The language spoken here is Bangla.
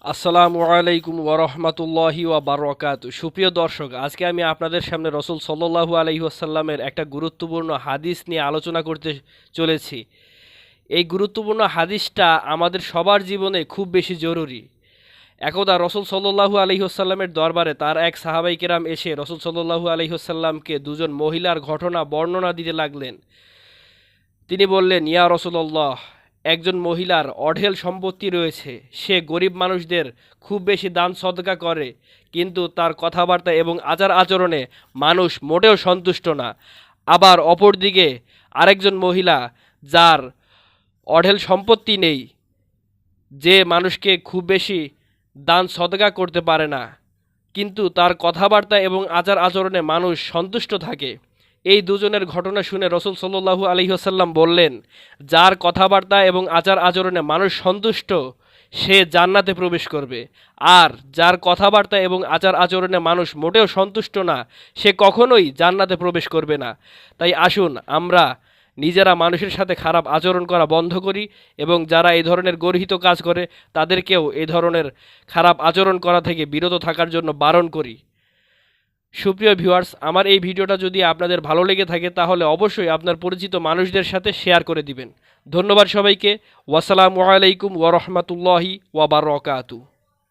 আসসালামু আলাইকুম ওরহমতুল্লাহি ওয়া বারাকাতু। সুপ্রিয় দর্শক, আজকে আমি আপনাদের সামনে রসুল সাল্লাল্লাহু আলাইহি ওয়াসাল্লামের একটা গুরুত্বপূর্ণ হাদিস নিয়ে আলোচনা করতে চলেছি। এই গুরুত্বপূর্ণ হাদিসটা আমাদের সবার জীবনে খুব বেশি জরুরি। একদা রসুল সাল্লাল্লাহু আলাইহি ওয়াসাল্লামের দরবারে তার এক সাহাবাই কেরাম এসে রসুল সাল্লাল্লাহু আলাইহি ওয়াসাল্লামকে দুজন মহিলার ঘটনা বর্ণনা দিতে লাগলেন। তিনি বললেন, ইয়া রসুল্লাহ, একজন মহিলার অঢেল সম্পত্তি রয়েছে, সে গরিব মানুষদের খুব বেশি দান সদকা করে, কিন্তু তার কথাবার্তা এবং আচার আচরণে মানুষ মোটেও সন্তুষ্ট না। আবার অপরদিকে আরেকজন মহিলা, যার অঢেল সম্পত্তি নেই, যে মানুষকে খুব বেশি দান সদকা করতে পারে না, কিন্তু তার কথাবার্তা এবং আচার আচরণে মানুষ সন্তুষ্ট থাকে। এই দুজনের ঘটনা শুনে রসুল সাল্লাল্লাহু আলাইহি ওয়াসাল্লাম বললেন, যার কথাবার্তা এবং আচার আচরণে মানুষ সন্তুষ্ট, সে জান্নাতে প্রবেশ করবে। আর যার কথাবার্তা এবং আচার আচরণে মানুষ মোটেও সন্তুষ্ট না, সে কখনোই জান্নাতে প্রবেশ করবে না। তাই আসুন আমরা নিজেরা মানুষের সাথে খারাপ আচরণ করা বন্ধ করি এবং যারা এই ধরনের গর্হিত কাজ করে তাদেরকেও এই ধরনের খারাপ আচরণ করা থেকে বিরত থাকার জন্য বারণ করি। সুপ্রিয় ভিউয়ার্স, আমার এই ভিডিওটা যদি আপনাদের ভালো লেগে থাকে তাহলে অবশ্যই আপনার পরিচিত মানুষদের সাথে শেয়ার করে দিবেন। ধন্যবাদ সবাইকে। ওয়াসসালামু আলাইকুম ওয়া রাহমাতুল্লাহি ওয়া বারাকাতুহু।